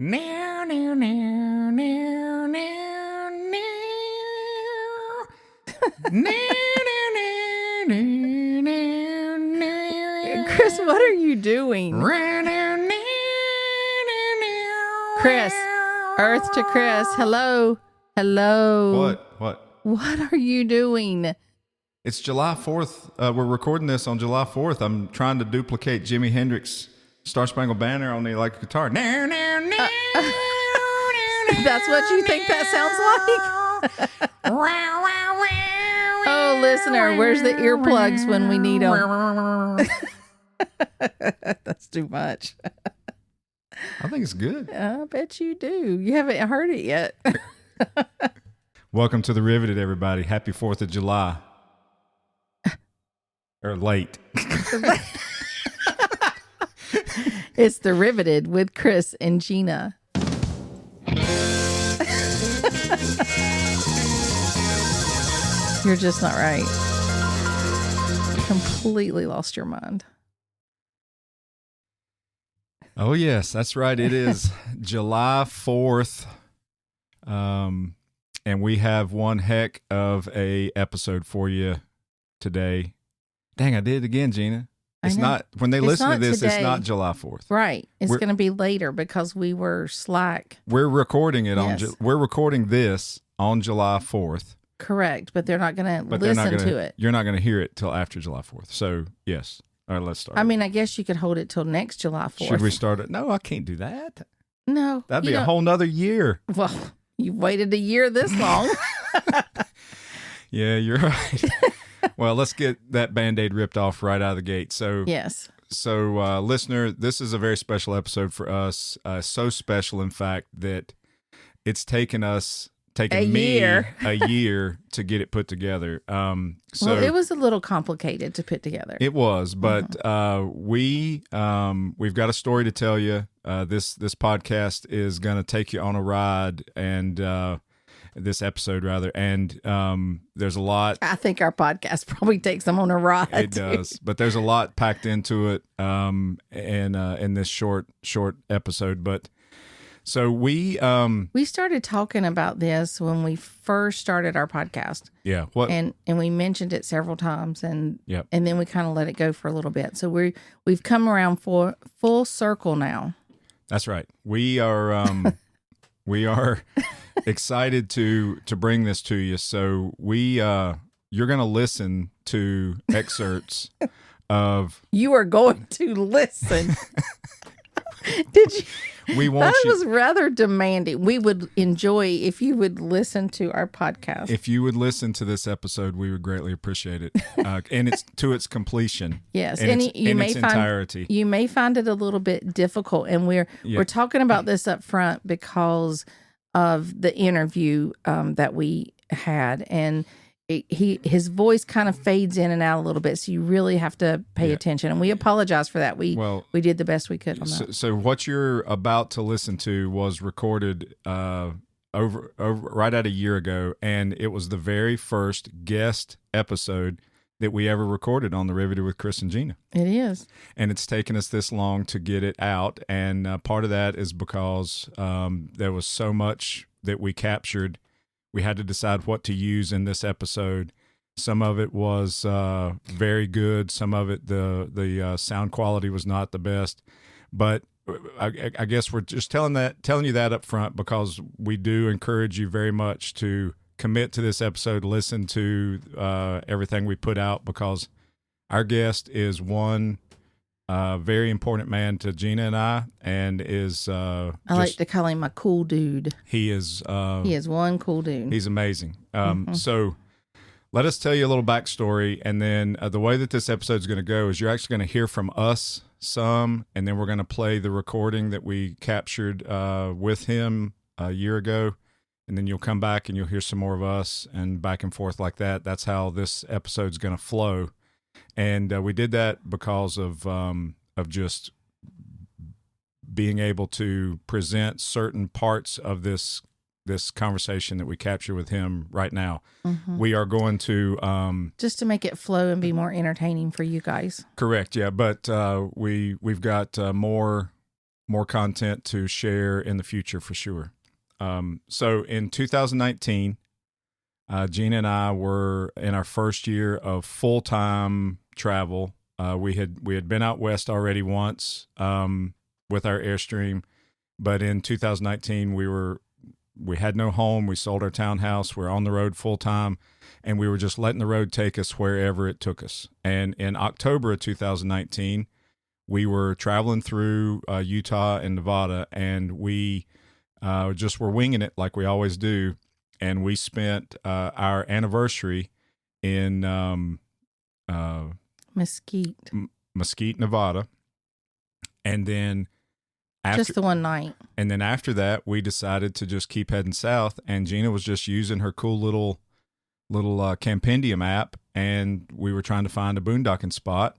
Now, now, now, now, now, now. Chris, what are you doing? Chris, Earth to Chris. Hello. Hello. What are you doing? It's July 4th. We're recording this on July 4th. I'm trying to duplicate Jimi Hendrix' Star Spangled Banner on the electric guitar. That's what you think that sounds like? Oh, listener, where's the earplugs when we need them? That's too much. I think it's good. I bet you do. You haven't heard it yet. Welcome to the Riveted, everybody. Happy 4th of July. Or late. It's the Riveted with Chris and Gina. You're just not right. Completely lost your mind. Oh, yes, that's right. It is July 4th. And we have one heck of a episode for you today. Dang, I did it again, Gina. It's not, when they listen to this, it's not July 4th. Right. It's going to be later because we were slack. We're recording it we're recording this on July 4th. Correct, but they're not going to listen to it. You're not going to hear it till after July 4th. So, yes. All right, let's start. I mean, I guess you could hold it till next July 4th. Should we start it? No, I can't do that. No. That'd be a whole nother year. Well, you waited a year this long. Yeah, you're right. Well, let's get that Band-Aid ripped off right out of the gate. So, yes. So, listener, this is a very special episode for us. So special, in fact, that it's taken me a year to get it put together. Well, it was a little complicated to put together. It was, but we've got a story to tell you. This podcast is going to take you on a ride, and this episode rather, and there's a lot. I think our podcast probably takes them on a ride. It does, but there's a lot packed into it, in this short episode, but. So we started talking about this when we first started our podcast. Yeah. And we mentioned it several times, and yep. And then we kind of let it go for a little bit. So we've come around for full circle now. That's right. We are excited to bring this to you. So you're going to listen to excerpts of. You are going to listen. Did you? That was rather demanding. We would enjoy if you would listen to our podcast. If you would listen to this episode, we would greatly appreciate it. And it's to its completion. Yes, and its entirety. You may find it a little bit difficult, and we're talking about this up front because of the interview that we had, and his voice kind of fades in and out a little bit, so you really have to pay attention. And we apologize for that. We did the best we could on that. So what you're about to listen to was recorded over right at a year ago, and it was the very first guest episode that we ever recorded on the Riveted with Chris and Gina. It is, and it's taken us this long to get it out, and part of that is because there was so much that we captured. We had to decide what to use in this episode. Some of it was very good. Some of it, the sound quality was not the best. But I guess we're just telling you that up front because we do encourage you very much to commit to this episode, listen to everything we put out, because our guest is one very important man to Gina and I, and is I like to call him a cool dude. He is one cool dude. He's amazing. So let us tell you a little backstory, and then the way that this episode is going to go is you're actually going to hear from us some, and then we're going to play the recording that we captured with him a year ago, and then you'll come back and you'll hear some more of us, and back and forth like that. That's how this episode's going to flow. And we did that because of just being able to present certain parts of this conversation that we capture with him right now. Mm-hmm. We are going to just to make it flow and be more entertaining for you guys. Correct, yeah. But we've got more more content to share in the future for sure. So in 2019, Gina and I were in our first year of full-time travel. We had been out west already once with our Airstream, but in 2019 we had no home. We sold our townhouse. We're on the road full-time, and we were just letting the road take us wherever it took us. And in October of 2019, we were traveling through Utah and Nevada, and we just were winging it like we always do. And we spent our anniversary in Mesquite, Nevada. And then just the one night. And then after that, we decided to just keep heading south. And Gina was just using her cool little Campendium app, and we were trying to find a boondocking spot.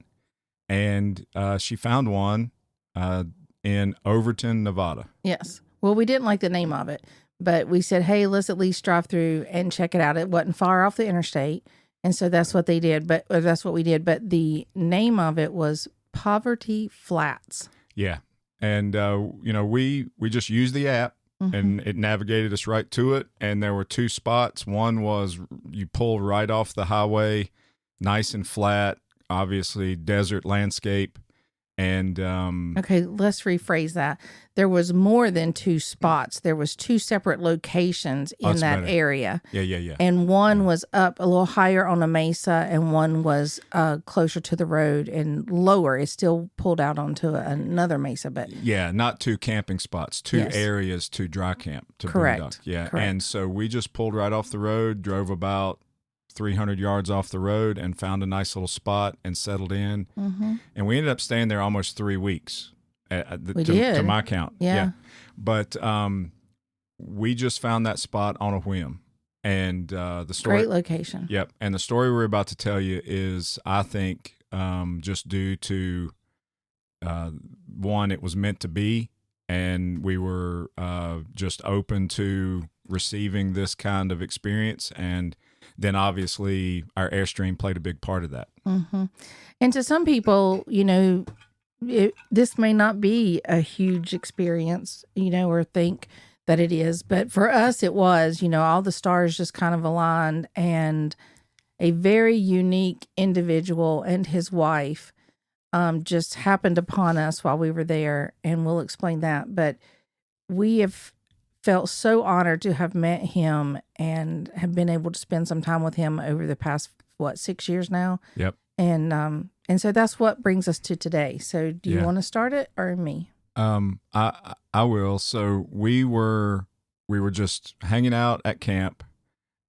And she found one in Overton, Nevada. Yes. Well, we didn't like the name of it, but we said, hey, let's at least drive through and check it out. It wasn't far off the interstate. And so that's what they did. That's what we did. But the name of it was Poverty Flats. Yeah. And, we just used the app, and it navigated us right to it. And there were two spots. One was you pull right off the highway, nice and flat, obviously desert landscape. And okay, let's rephrase that. There was more than two spots. There was two separate locations in that area. Yeah. And one was up a little higher on a mesa, and one was closer to the road and lower. It still pulled out onto another mesa, but yeah, not two camping spots, two areas to dry camp, to correct. boondock. Yeah, correct. And so we just pulled right off the road, drove about 300 yards off the road, and found a nice little spot and settled in. And we ended up staying there almost 3 weeks. To my count. Yeah. But we just found that spot on a whim. And the story. Great location. Yep. And the story we're about to tell you is, I think, just due to one, it was meant to be, and we were just open to receiving this kind of experience. And then obviously our Airstream played a big part of that. And to some people, this may not be a huge experience, or think that it is. But for us, it was, all the stars just kind of aligned, and a very unique individual and his wife just happened upon us while we were there. And we'll explain that. But we have felt so honored to have met him and have been able to spend some time with him over the past, 6 years now? Yep. And so that's what brings us to today. So do you want to start it or me? I will. So we were just hanging out at camp,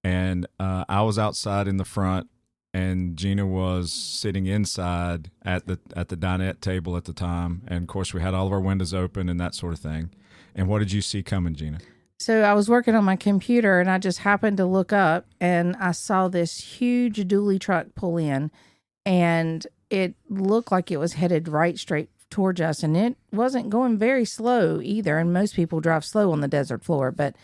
and I was outside in the front, and Gina was sitting inside at the dinette table at the time. And of course we had all of our windows open and that sort of thing. And what did you see coming, Gina? So I was working on my computer, and I just happened to look up, and I saw this huge dually truck pull in, and it looked like it was headed right straight towards us, and it wasn't going very slow either. And most people drive slow on the desert floor, but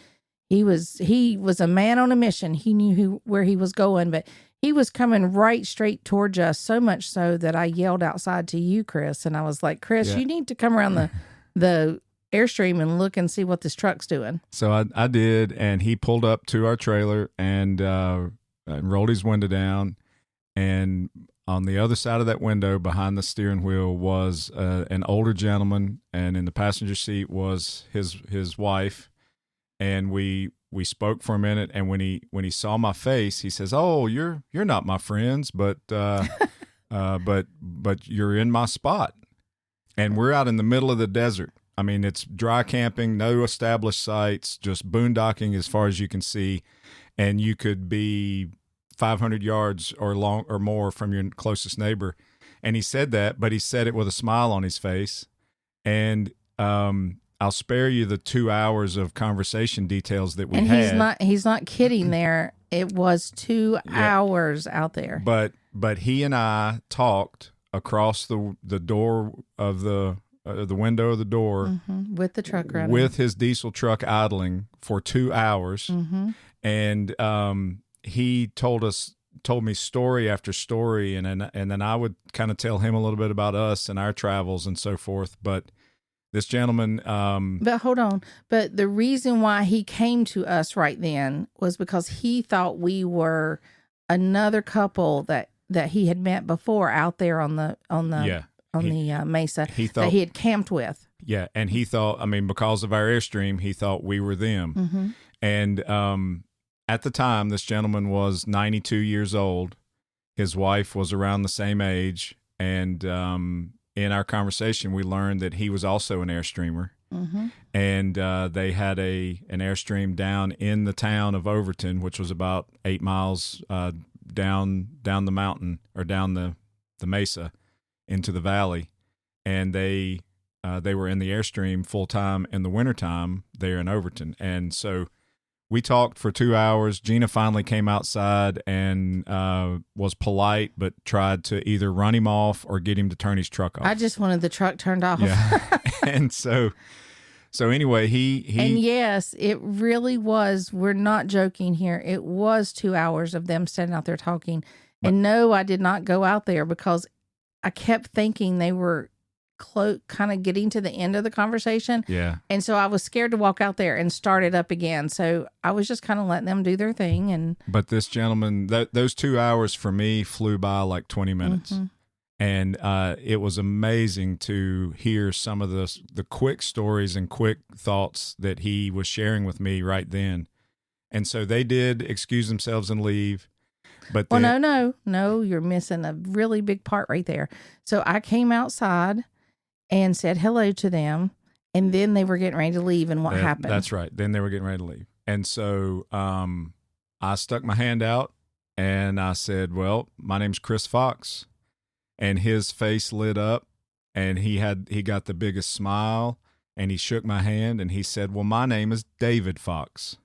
he was a man on a mission. He knew where he was going, but he was coming right straight towards us, so much so that I yelled outside to you, Chris, and I was like, Chris, you need to come around the Airstream and look and see what this truck's doing. So I did, and he pulled up to our trailer and rolled his window down, and on the other side of that window, behind the steering wheel, was an older gentleman, and in the passenger seat was his wife. And we spoke for a minute, and when he saw my face, he says, "Oh, you're not my friends, but you're in my spot." And we're out in the middle of the desert. I mean, it's dry camping, no established sites, just boondocking as far as you can see, and you could be 500 yards or more from your closest neighbor. And he said that, but he said it with a smile on his face. And I'll spare you the 2 hours of conversation details that we had. And he's not kidding there. It was 2 hours out there. But he and I talked across the door of the window of the door with the truck running, with his diesel truck idling for 2 hours. And he told me story after story, and then I would kind of tell him a little bit about us and our travels and so forth. But This gentleman. But hold on. But the reason why he came to us right then was because he thought we were another couple that he had met before out there on the mesa he thought, that he had camped with. Yeah, and he thought, I mean, because of our Airstream, he thought we were them. Mm-hmm. And at the time, this gentleman was 92 years old. His wife was around the same age, and in our conversation, we learned that he was also an Airstreamer. Mm-hmm. And they had an Airstream down in the town of Overton, which was about 8 miles down the mountain, or down the mesa into the valley. And they were in the Airstream full time in the wintertime there in Overton. And so we talked for 2 hours. Gina finally came outside and was polite, but tried to either run him off or get him to turn his truck off. I just wanted the truck turned off. Yeah. And so anyway, he and yes, it really was. We're not joking here. It was 2 hours of them standing out there talking. And no, I did not go out there because I kept thinking they were kind of getting to the end of the conversation. Yeah. And so I was scared to walk out there and start it up again. So I was just kind of letting them do their thing. But this gentleman, those 2 hours for me flew by like 20 minutes. Mm-hmm. And it was amazing to hear some of the quick stories and quick thoughts that he was sharing with me right then. And so they did excuse themselves and leave. But no, you're missing a really big part right there. So I came outside and said hello to them, and then they were getting ready to leave, and what happened? That's right. Then they were getting ready to leave. And so I stuck my hand out, and I said, well, my name's Chris Fox. And his face lit up, and he got the biggest smile, and he shook my hand, and he said, well, my name is David Fox.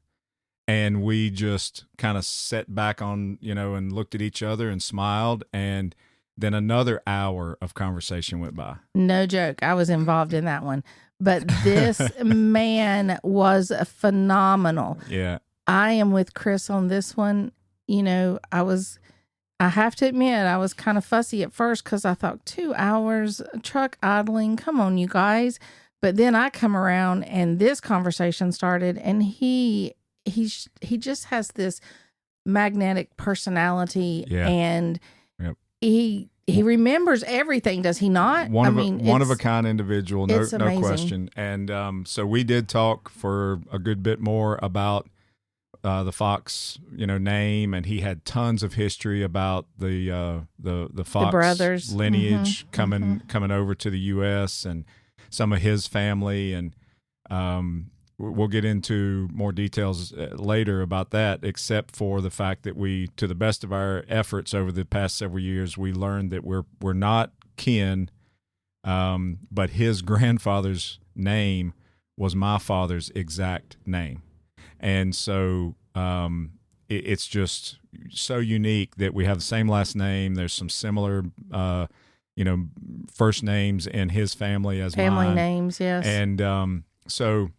And we just kind of sat back on, and looked at each other and smiled, and then another hour of conversation went by. No joke. I was involved in that one. But this man was phenomenal. Yeah. I am with Chris on this one. I have to admit, I was kind of fussy at first because I thought 2 hours truck idling. Come on, you guys. But then I come around and this conversation started, and he just has this magnetic personality. Yeah. And yep. He remembers everything, does he not? One of a kind individual, no question. And so we did talk for a good bit more about the Fox, name, and he had tons of history about the Fox brothers lineage coming over to the U.S. and some of his family, and we'll get into more details later about that, except for the fact that we, to the best of our efforts over the past several years, we learned that we're not kin, but his grandfather's name was my father's exact name. And so it's just so unique that we have the same last name. There's some similar, first names in his family as mine. Family names, yes. And so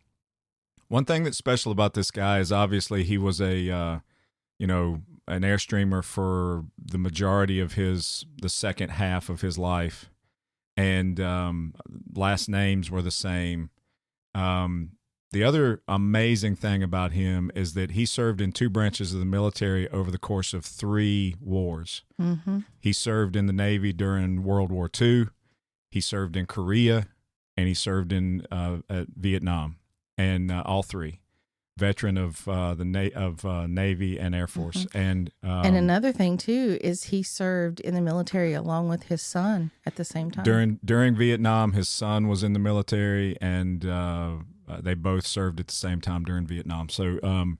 one thing that's special about this guy is obviously he was an Airstreamer for the majority of the second half of his life. And last names were the same. The other amazing thing about him is that he served in 2 branches of the military over the course of 3 wars. Mm-hmm. He served in the Navy during World War II. He served in Korea, and he served in Vietnam, and all 3. Veteran of Navy and Air Force. Mm-hmm. And another thing too is he served in the military along with his son at the same time. During Vietnam, his son was in the military, and they both served at the same time during Vietnam. So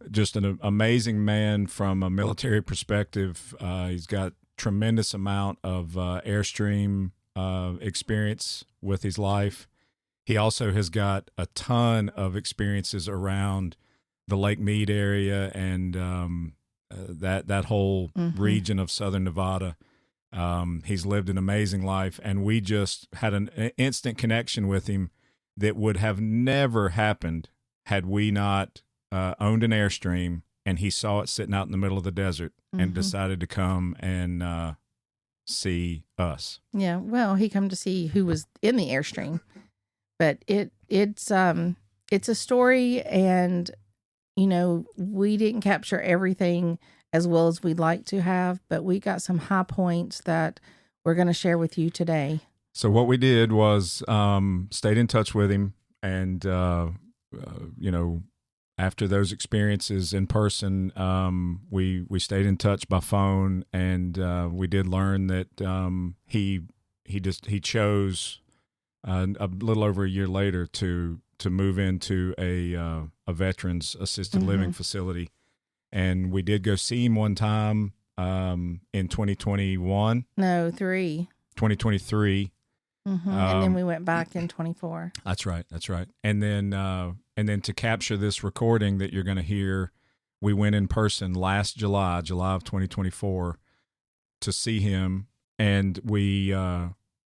just an amazing man from a military perspective. He's got tremendous amount of Airstream experience with his life. He also has got a ton of experiences around the Lake Mead area and that whole region of southern Nevada. He's lived an amazing life, and we just had an instant connection with him that would have never happened had we not owned an Airstream, and he saw it sitting out in the middle of the desert and decided to come and see us. Yeah, well, he come to see who was in the Airstream. But it's a story, and we didn't capture everything as well as we'd like to have, but we got some high points that we're going to share with you today. So what we did was stayed in touch with him, and after those experiences in person, we stayed in touch by phone, and we did learn that he chose a little over a year later to move into a veterans assisted living facility, and we did go see him one time in 2021. No, 2023. And then we went back in 24. That's right. And then to capture this recording that you're going to hear, we went in person last July of 2024, to see him, and we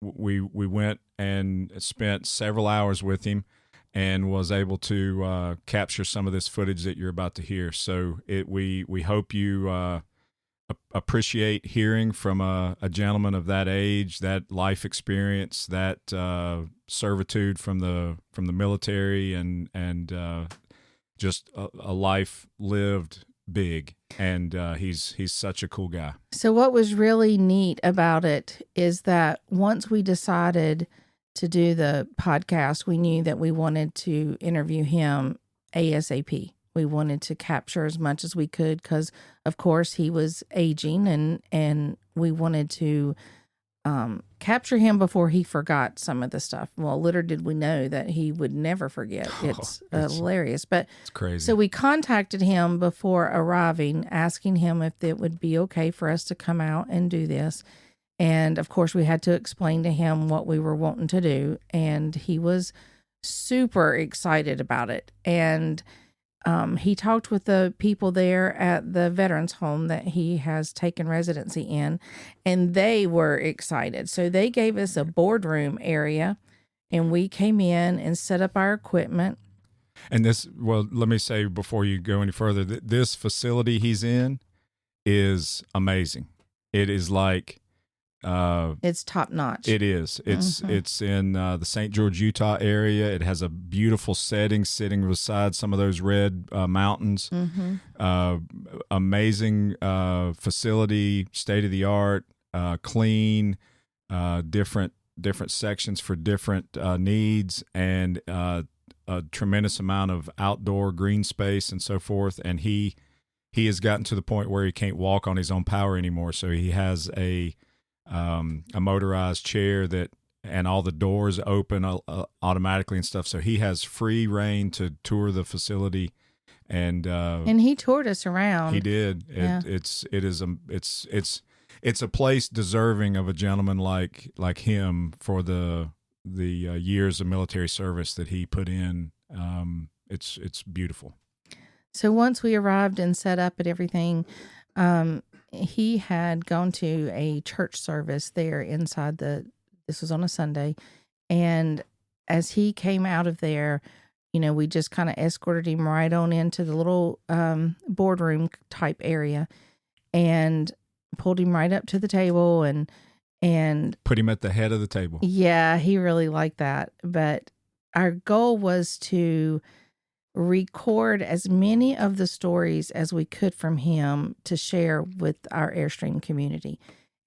went and spent several hours with him, and was able to capture some of this footage that you're about to hear. So we hope you appreciate hearing from a gentleman of that age, that life experience, that servitude from the military, and just a life lived big. And he's such a cool guy. So what was really neat about it is that once we decided to do the podcast, we knew that we wanted to interview him ASAP. We wanted to capture as much as we could because, of course, he was aging, and we wanted to capture him before he forgot some of the stuff. Well, little did we know that he would never forget. It's hilarious. But it's crazy. So we contacted him before arriving, asking him if it would be okay for us to come out and do this. And, of course, we had to explain to him what we were wanting to do, and he was super excited about it. And he talked with the people there at the veterans home that he has taken residency in, and they were excited. So they gave us a boardroom area, and we came in and set up our equipment. And let me say before you go any further, this facility he's in is amazing. It is like... it's top notch. It is. It's in the St. George, Utah area. It has a beautiful setting, sitting beside some of those red mountains. Amazing facility, state of the art, clean, different sections for different needs, and a tremendous amount of outdoor green space and so forth. And he has gotten to the point where he can't walk on his own power anymore, so he has a motorized chair and all the doors open automatically and stuff. So he has free reign to tour the facility, and he toured us around. He did. It's a place deserving of a gentleman like him for the years of military service that he put in. It's beautiful. So once we arrived and set up and everything, he had gone to a church service there inside this was on a Sunday. And as he came out of there, we just kind of escorted him right on into the little boardroom type area and pulled him right up to the table and put him at the head of the table. Yeah, he really liked that. But our goal was to record as many of the stories as we could from him to share with our Airstream community.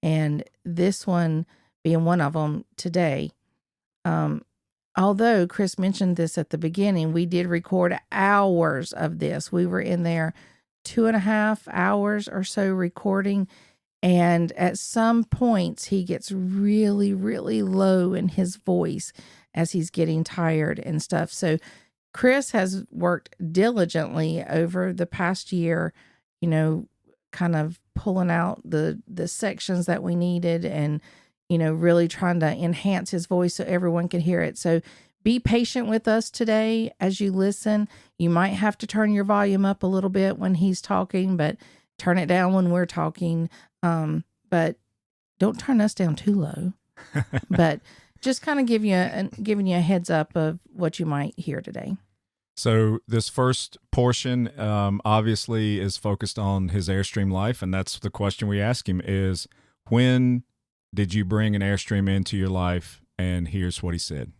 And this one being one of them today. Although Chris mentioned this at the beginning, we did record hours of this. We were in there 2.5 hours or so recording. And at some points, he gets really, really low in his voice as he's getting tired and stuff. So Chris has worked diligently over the past year, kind of pulling out the sections that we needed and, really trying to enhance his voice so everyone can hear it. So be patient with us today as you listen. You might have to turn your volume up a little bit when he's talking, but turn it down when we're talking. But don't turn us down too low. But just kind of giving you a heads up of what you might hear today. So this first portion obviously is focused on his Airstream life, and that's the question we ask him is, when did you bring an Airstream into your life? And here's what he said.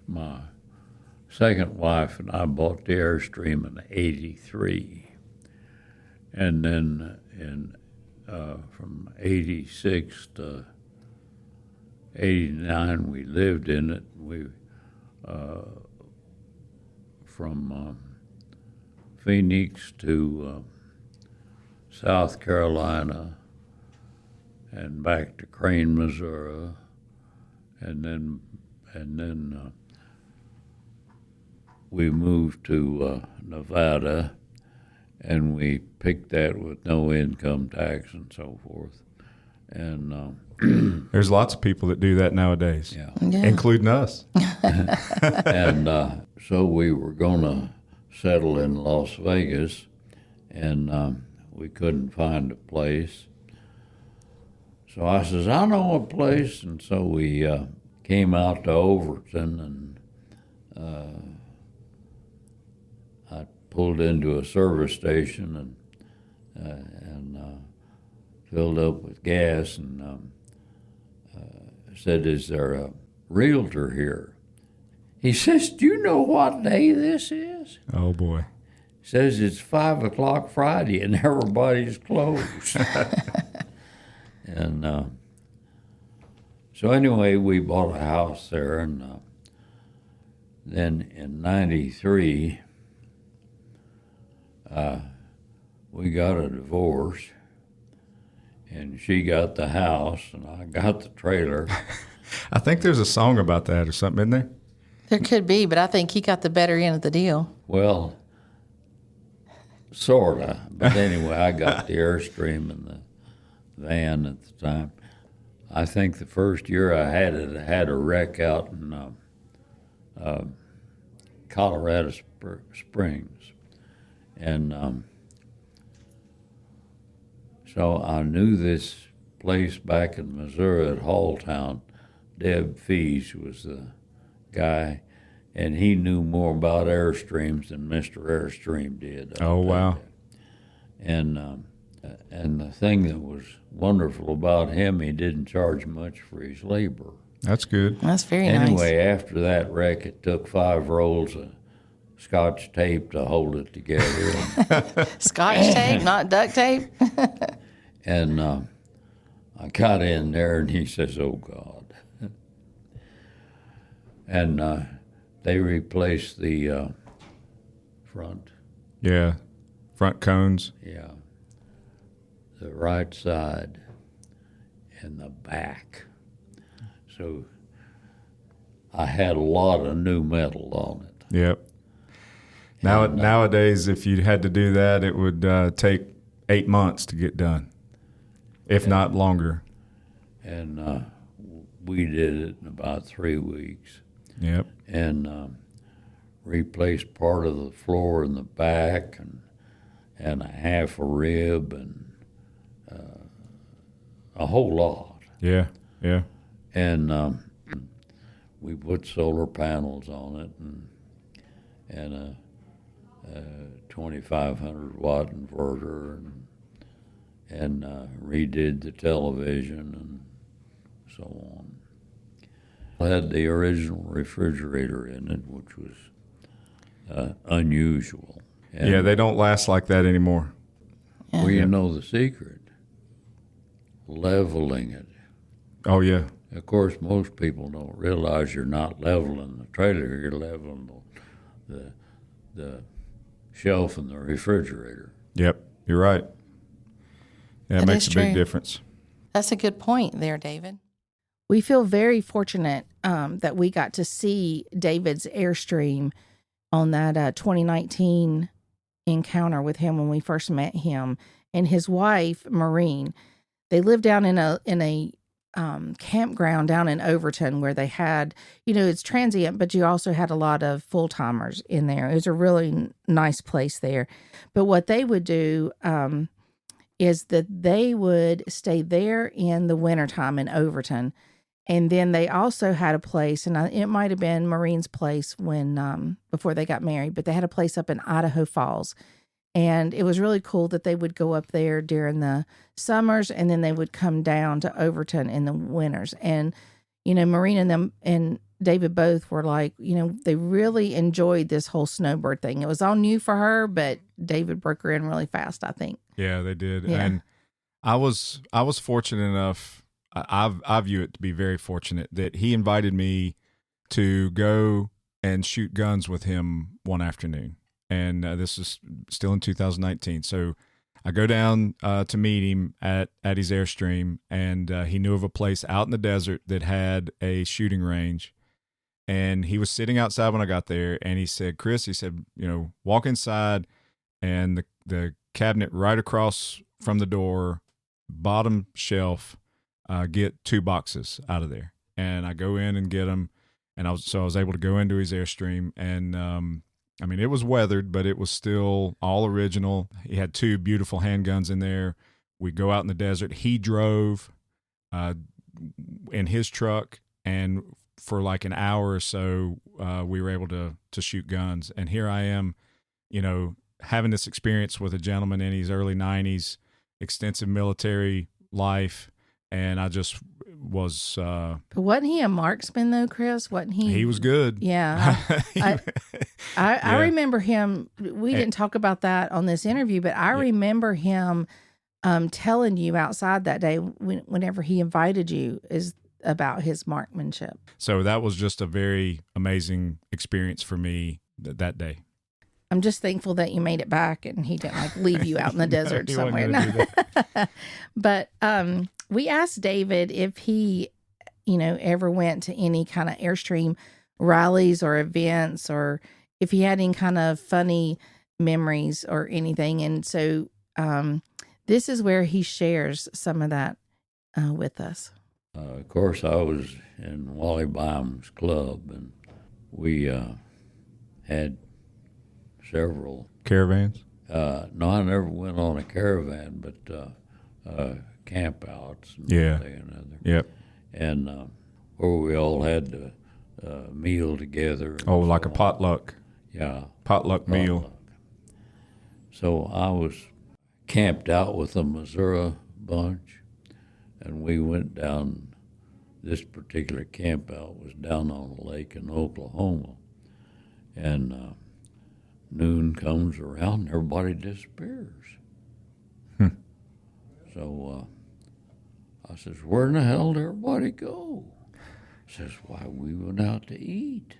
my second wife and I bought the Airstream in '83, and then from '86 to '89 we lived in it. We from Phoenix to South Carolina and back to Crane, Missouri, and then we moved to Nevada, and we picked that with no income tax and so forth. And there's lots of people that do that nowadays, yeah. Including us. And so we were going to settle in Las Vegas, and we couldn't find a place. So I says, I know a place, and so we came out to Overton, and I pulled into a service station and filled up with gas, and said, is there a realtor here? He says, do you know what day this is? Oh, boy. He says, it's 5 o'clock Friday and everybody's closed. And so anyway, we bought a house there, and then in '93, we got a divorce, and she got the house, and I got the trailer. I think there's a song about that or something, isn't there? There could be, but I think he got the better end of the deal. Well, sorta. But anyway, I got the Airstream in the van at the time. I think the first year I had it, I had a wreck out in Colorado Springs. And so I knew this place back in Missouri at Halltown. Deb Fees was the guy, and he knew more about Airstreams than Mr. Airstream did. Oh, wow. And the thing that was wonderful about him, he didn't charge much for his labor. That's good. That's very nice. Anyway, after that wreck, it took 5 rolls of Scotch tape to hold it together. Scotch tape, not duct tape? And I got in there, and he says, oh, God. And they replaced the front. Yeah, front cones. Yeah. The right side and the back. So I had a lot of new metal on it. Yep. Nowadays, if you had to do that, it would take 8 months to get done, if not longer. And we did it in about 3 weeks. Yep. And replaced part of the floor in the back and a half a rib and a whole lot. Yeah, yeah. And we put solar panels on it and a 2,500 watt inverter and redid the television and so on. I had the original refrigerator in it, which was unusual. And Yeah, they don't last like that anymore. well, you know the secret. Leveling it. Oh, yeah. Of course, most people don't realize you're not leveling the trailer, you're leveling the shelf in the refrigerator. Yep, you're right. Yeah, it That makes is a big true. difference. That's a good point there, David. We feel very fortunate that we got to see David's Airstream on that 2019 encounter with him when we first met him and his wife, Maureen. They lived down in a campground down in Overton where they had, it's transient, but you also had a lot of full timers in there. It was a really nice place there. But what they would do is that they would stay there in the wintertime in Overton. And then they also had a place, and it might have been Maureen's place when before they got married, but they had a place up in Idaho Falls. And it was really cool that they would go up there during the summers and then they would come down to Overton in the winters. And, Marina and them and David both were like, they really enjoyed this whole snowbird thing. It was all new for her, but David broke her in really fast, I think. Yeah, they did. Yeah. And I was fortunate enough. I view it to be very fortunate that he invited me to go and shoot guns with him one afternoon. And this is still in 2019. So I go down to meet him at his Airstream, and he knew of a place out in the desert that had a shooting range. And he was sitting outside when I got there, and he said, Chris, he said, walk inside, and the cabinet right across from the door, bottom shelf, get 2 boxes out of there. And I go in and get them, and I was able to go into his Airstream, and it was weathered, but it was still all original. He had 2 beautiful handguns in there. We go out in the desert. He drove in his truck, and for like an hour or so, we were able to shoot guns. And here I am, having this experience with a gentleman in his early 90s, extensive military life, and I just was. But wasn't he a marksman though, Chris? Wasn't he? He was good. Yeah, I remember him. We didn't talk about that on this interview, but I remember him telling you outside that day whenever he invited you is about his marksmanship. So that was just a very amazing experience for me that day. I'm just thankful that you made it back and he didn't leave you out in the desert somewhere. But we asked David if he, ever went to any kind of Airstream rallies or events, or if he had any kind of funny memories or anything. And so this is where he shares some of that with us. Of course, I was in Wally Baum's club, and we had several caravans. No, I never went on a caravan, but campouts. And yeah. And other. Yep. And where we all had a meal together. Oh, like a potluck. Yeah. Potluck meal. So I was camped out with the Missouri bunch, and we went down. This particular camp out was down on a lake in Oklahoma, and noon comes around and everybody disappears. So I says, where in the hell did everybody go? Says, why, we went out to eat.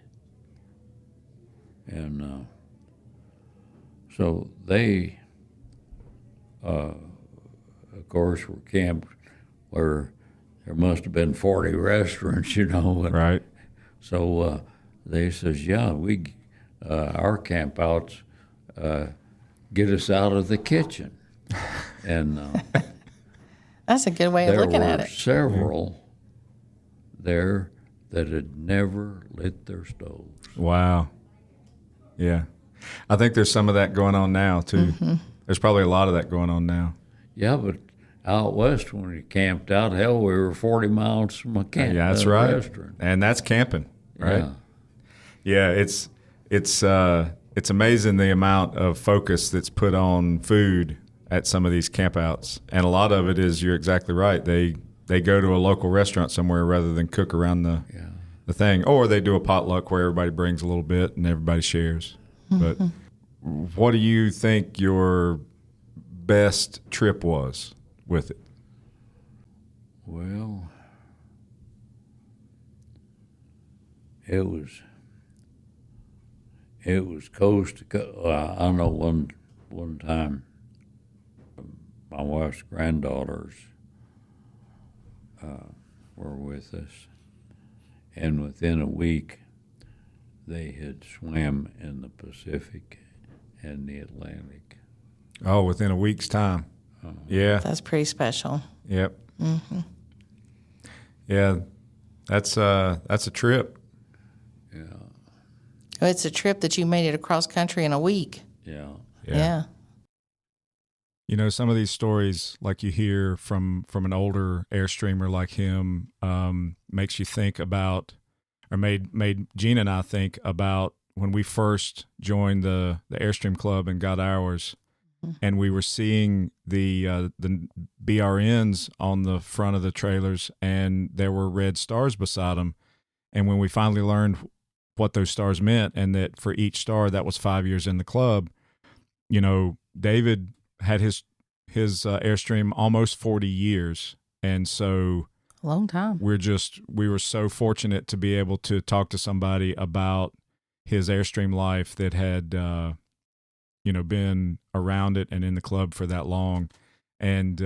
And so they, of course, were camped where there must have been 40 restaurants, Right. So they says, yeah, our campouts get us out of the kitchen. And that's a good way of looking at it. There were several there that had never lit their stoves. Wow. Yeah. I think there's some of that going on now, too. Mm-hmm. There's probably a lot of that going on now. Yeah, but out west, when we camped out, hell, we were 40 miles from a camp. Yeah, that's right. Restaurant. And that's camping, right? Yeah. Yeah, it's amazing the amount of focus that's put on food at some of these campouts. And a lot of it is, you're exactly right. They go to a local restaurant somewhere rather than cook around the thing. Or they do a potluck where everybody brings a little bit and everybody shares. Mm-hmm. But what do you think your best trip was with it? Well, it was coast to coast. I know one time my wife's granddaughters were with us, and within a week they had swam in the Pacific and the Atlantic. Oh, within a week's time. Yeah. That's pretty special. Yep. Mm-hmm. Yeah, that's a trip. Yeah. Well, it's a trip that you made it across country in a week. Yeah. Yeah. Some of these stories, like you hear from an older Airstreamer like him, makes you think about, or made Gina and I think about when we first joined the Airstream Club and got ours. and we were seeing the BRNs on the front of the trailers, and there were red stars beside them. And when we finally learned what those stars meant, and that for each star that was 5 years in the club, you know, David had his Airstream almost 40 years, and so a long time. We were so fortunate to be able to talk to somebody about his Airstream life that had been around it and in the club for that long. And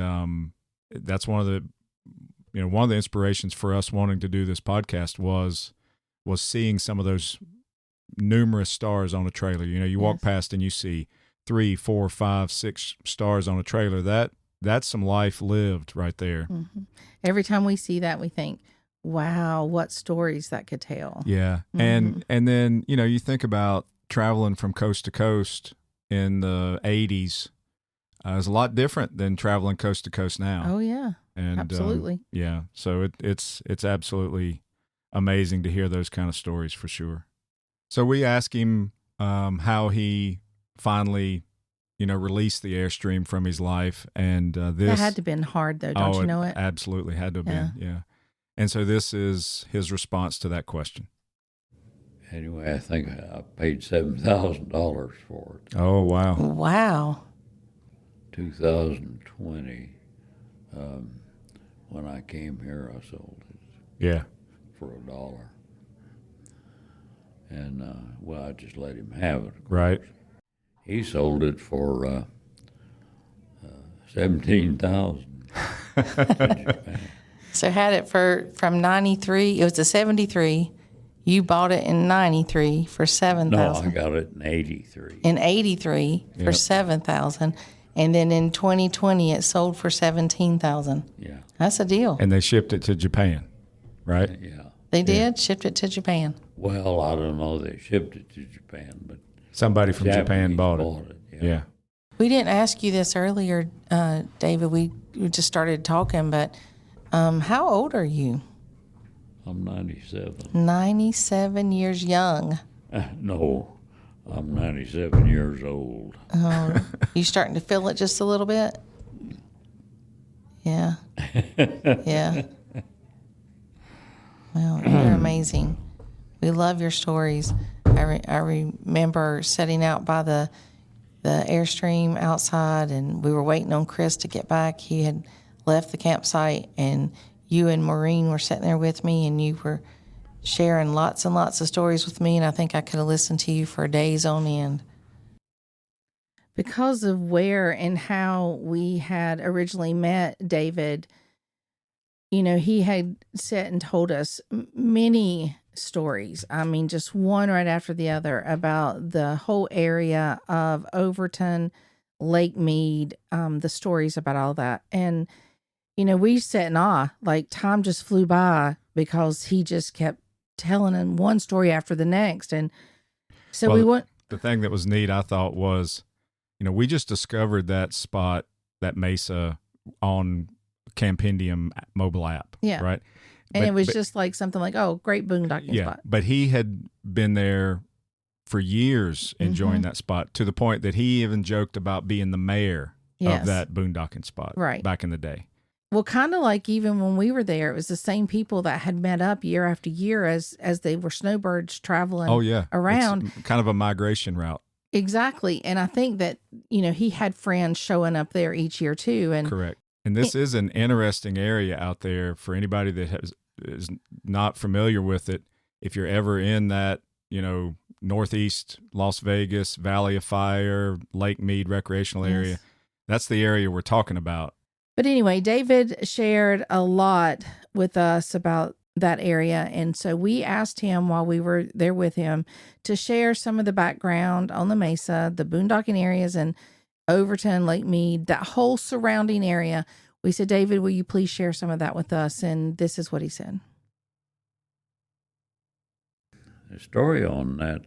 that's one of the inspirations for us wanting to do this podcast was seeing some of those numerous stars on a trailer. You know, you walk past and you see 3, 4, 5, 6 stars on a trailer. That's some life lived right there. Mm-hmm. Every time we see that, we think, wow, what stories that could tell. Yeah. Mm-hmm. And then, you know, you think about traveling from coast to coast in the 80s. It's a lot different than traveling coast to coast now. Oh, yeah. And absolutely. Yeah. So it's absolutely amazing to hear those kind of stories for sure. So we asked him how he finally, released the Airstream from his life. And this that had to have been hard, though. Don't you know it? Absolutely had to have been. Yeah. And so this is his response to that question. Anyway, I think I paid $7,000 for it. Oh, wow. Wow. 2020, when I came here, I sold it. Yeah. For $1. And, I just let him have it. Right. He sold it for $17,000 in Japan. So had it from 93. It was a 73. You bought it in 93 for $7,000. No, I got it in 83. In 83 for $7,000. And then in 2020, it sold for $17,000. Yeah. That's a deal. And they shipped it to Japan, right? Yeah. They did? Shipped it to Japan. Well, I don't know. They shipped it to Japan, but somebody from Japan bought it. Yeah. We didn't ask you this earlier, David. We just started talking, but how old are you? I'm 97. 97 years young. No, I'm 97 years old. Oh, you starting to feel it just a little bit? Yeah. Yeah. Well, you're amazing. We love your stories. I remember setting out by the Airstream outside, and we were waiting on Chris to get back. He had left the campsite, and you and Maureen were sitting there with me, and you were sharing lots and lots of stories with me, and I think I could have listened to you for days on end. Because of where and how we had originally met David, he had sat and told us many stories. I mean, just one right after the other about the whole area of Overton, Lake Mead, the stories about all that. And, we sat in awe, like time just flew by because he just kept telling them one story after the next. And so we went. The thing that was neat, I thought, was, we just discovered that spot, that mesa on Campendium mobile app. Yeah. Right. And it was just like something like, oh, great boondocking spot. But he had been there for years enjoying that spot, to the point that he even joked about being the mayor of that boondocking spot back in the day. Well, kind of like even when we were there, it was the same people that had met up year after year as they were snowbirds traveling around. It's kind of a migration route. Exactly. And I think that, he had friends showing up there each year too. And correct. And this is an interesting area out there for anybody that is not familiar with it. If you're ever in that, Northeast Las Vegas, Valley of Fire, Lake Mead recreational area, that's the area we're talking about. But anyway, David shared a lot with us about that area. And so we asked him while we were there with him to share some of the background on the mesa, the boondocking areas, and Overton, Lake Mead, that whole surrounding area. We said, David, will you please share some of that with us? And this is what he said. The story on that,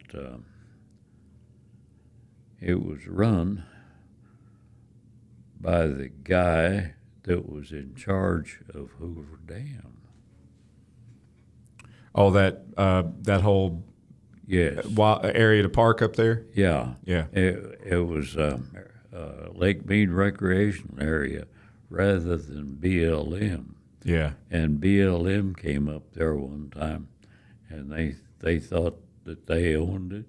it was run by the guy that was in charge of Hoover Dam. Oh, that whole area to park up there? Yeah. Yeah. It was Lake Mead Recreation Area rather than BLM. Yeah. And BLM came up there one time, and they thought that they owned it.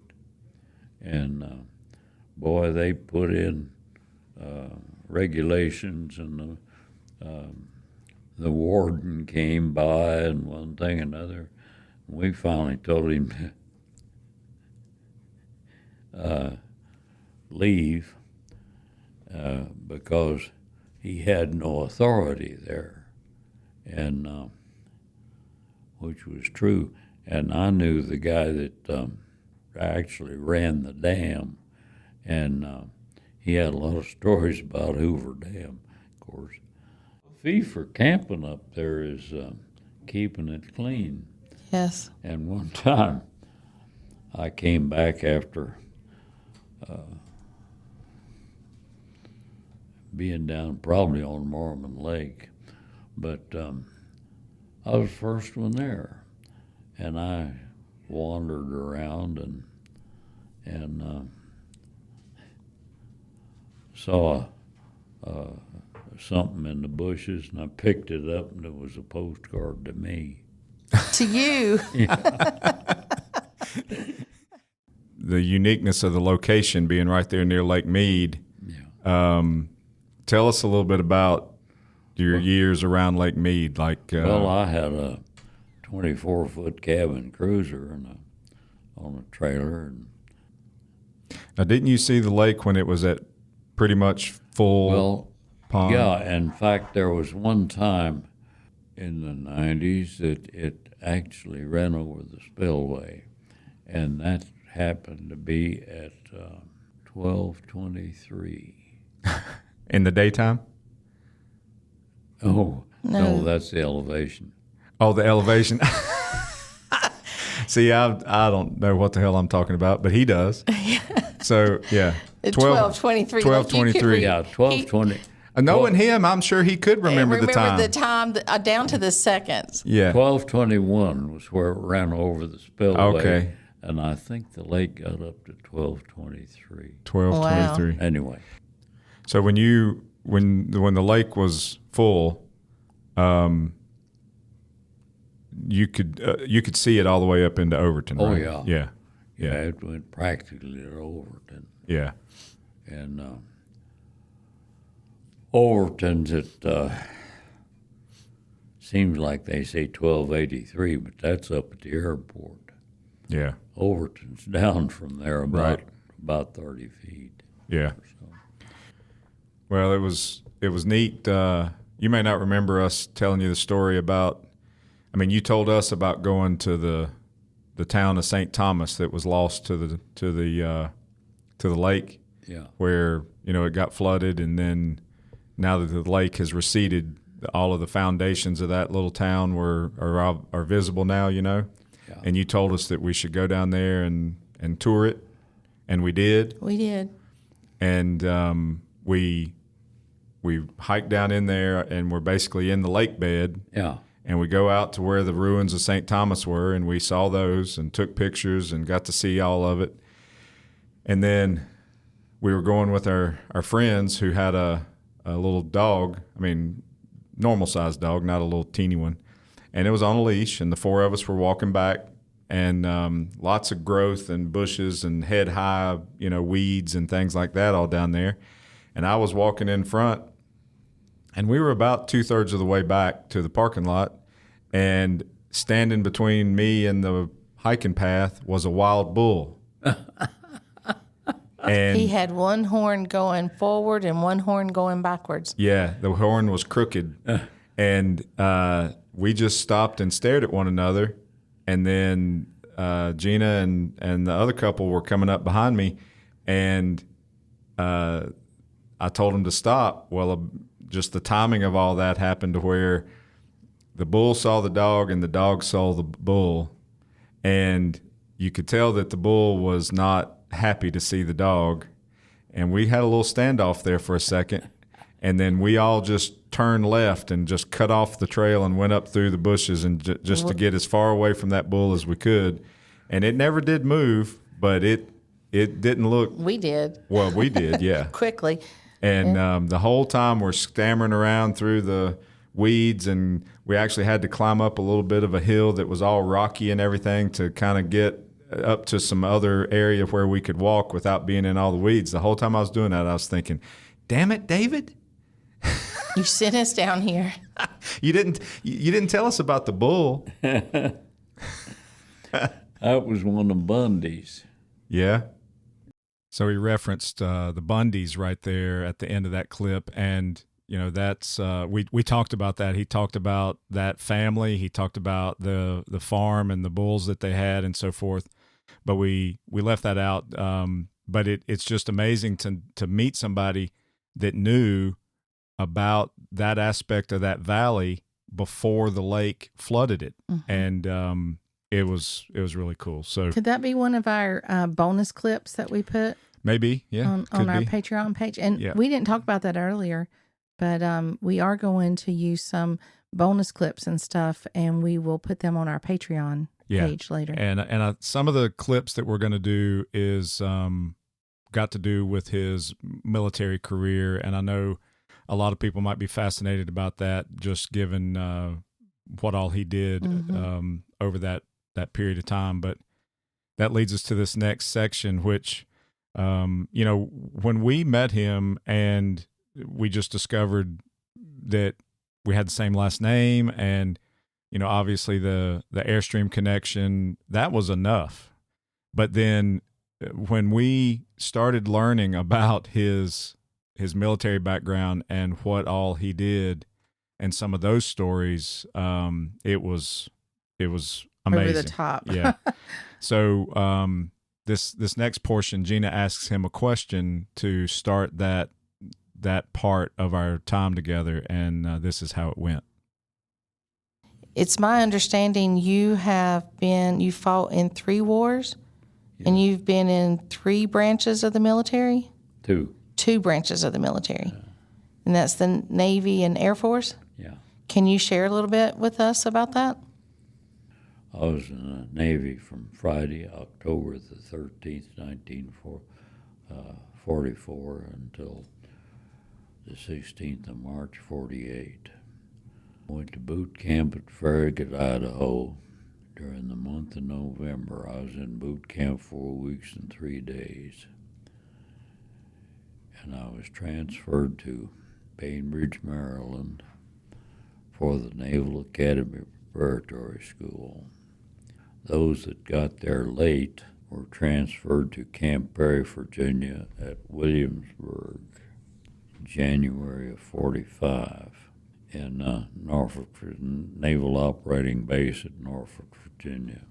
And boy, they put in regulations, and the warden came by, and one thing and another. We finally told him leave because he had no authority there, and which was true. And I knew the guy that actually ran the dam, and he had a lot of stories about Hoover Dam, of course. The fee for camping up there is keeping it clean. Yes. And one time I came back after being down probably on Mormon Lake, but I was the first one there, and I wandered around and saw something in the bushes, and I picked it up, and it was a postcard to me. To you. The uniqueness of the location being right there near Lake Mead. Yeah. Tell us a little bit about your years around Lake Mead. Well, I had a 24-foot cabin cruiser on a trailer. Now, didn't you see the lake when it was at pretty much full pond? Yeah. In fact, there was one time in the 90s that it actually ran over the spillway, and that happened to be at 12:23. In the daytime? Oh, no, that's the elevation. Oh, the elevation. See, I don't know what the hell I'm talking about, but he does. So, yeah. 12:23. 12:23. Yeah, 12:20. Knowing him, I'm sure he could remember the time. the time down to the seconds. Yeah. 12:21 was where it ran over the spillway. Okay. And I think the lake got up to 12:23. 12:23. Anyway. So when the lake was full, you could see it all the way up into Overton. Oh, right? yeah. Yeah. It went practically to Overton. Yeah. And Overton's seems like they say 1283, but that's up at the airport. Yeah. Overton's down from there about 30 feet. Yeah. So. Well, it was neat. You may not remember us telling you the story about. I mean, you told us about going to the town of St. Thomas that was lost to the lake. Yeah. Where it got flooded, and then now that the lake has receded, all of the foundations of that little town are visible now. Yeah. And you told us that we should go down there and tour it, and we did. We did. And we hiked down in there, and we're basically in the lake bed. Yeah. And we go out to where the ruins of St. Thomas were, and we saw those and took pictures and got to see all of it. And then we were going with our friends who had a little dog. I mean, normal-sized dog, not a little teeny one. And it was on a leash, and the four of us were walking back, and lots of growth and bushes and head-high, weeds and things like that all down there. And I was walking in front, and we were about 2/3 of the way back to the parking lot, and standing between me and the hiking path was a wild bull. And he had one horn going forward and one horn going backwards. Yeah, the horn was crooked. And we just stopped and stared at one another. And then Gina and the other couple were coming up behind me, and I told them to stop. Well, just the timing of all that happened to where the bull saw the dog and the dog saw the bull, and you could tell that the bull was not happy to see the dog. And we had a little standoff there for a second, and then we all just turned left and just cut off the trail and went up through the bushes and just to get as far away from that bull as we could. And it never did move, but it it didn't look. We did. Well, we did, yeah. Quickly. And the whole time we're stammering around through the weeds, and we actually had to climb up a little bit of a hill that was all rocky and everything to kind of get up to some other area where we could walk without being in all the weeds. The whole time I was doing that, I was thinking, damn it, David. You sent us down here. You didn't tell us about the bull. That was one of Bundy's. Yeah. So he referenced the Bundys right there at the end of that clip, and that's we talked about that. He talked about that family. He talked about the farm and the bulls that they had and so forth. But we left that out. But it's just amazing to meet somebody that knew about that aspect of that valley before the lake flooded it, and it was really cool. So could that be one of our bonus clips that we put? Maybe, yeah, on our Patreon page, and we didn't talk about that earlier, but we are going to use some bonus clips and stuff, and we will put them on our Patreon page later. And some of the clips that we're going to do is got to do with his military career, and I know a lot of people might be fascinated about that, just given what all he did over that period of time. But that leads us to this next section, which, when we met him and we just discovered that we had the same last name and, obviously the Airstream connection, that was enough. But then when we started learning about his military background and what all he did and some of those stories, it was amazing. Over the top. Yeah. So this next portion, Gina asks him a question to start that part of our time together, and this is how it went. It's my understanding you fought in 3 wars, and you've been in 3 branches of the military? 2 branches of the military. And that's the Navy and Air Force? Yeah. Can you share a little bit with us about that? I was in the Navy from Friday, October the 13th, 1944, until the 16th of March, 48. Went to boot camp at Farragut, Idaho. During the month of November, I was in boot camp 4 weeks and 3 days. And I was transferred to Bainbridge, Maryland for the Naval Academy Preparatory School. Those that got there late were transferred to Camp Perry, Virginia at Williamsburg, January of 45, in Norfolk Naval Operating Base at Norfolk, Virginia,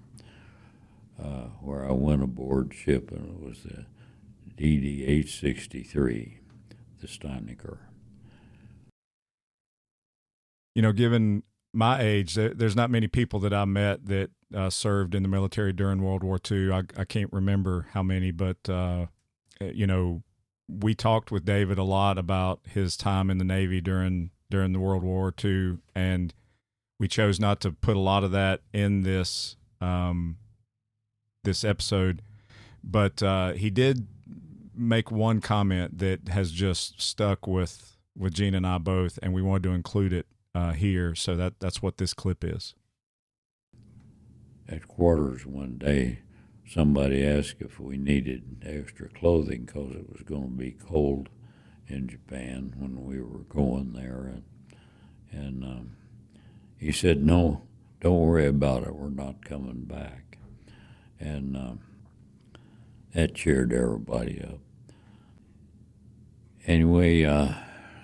where I went aboard ship, and it was the DD-863, the Steinecker. Given my age, there's not many people that I met that served in the military during World War II. I can't remember how many, but, we talked with David a lot about his time in the Navy during the World War II, and we chose not to put a lot of that in this episode. But he did make one comment that has just stuck with Gina and I both, and we wanted to include it here. So that's what this clip is. At quarters one day, somebody asked if we needed extra clothing because it was going to be cold in Japan when we were going there. And he said, "No, don't worry about it. We're not coming back." And that cheered everybody up. Anyway, the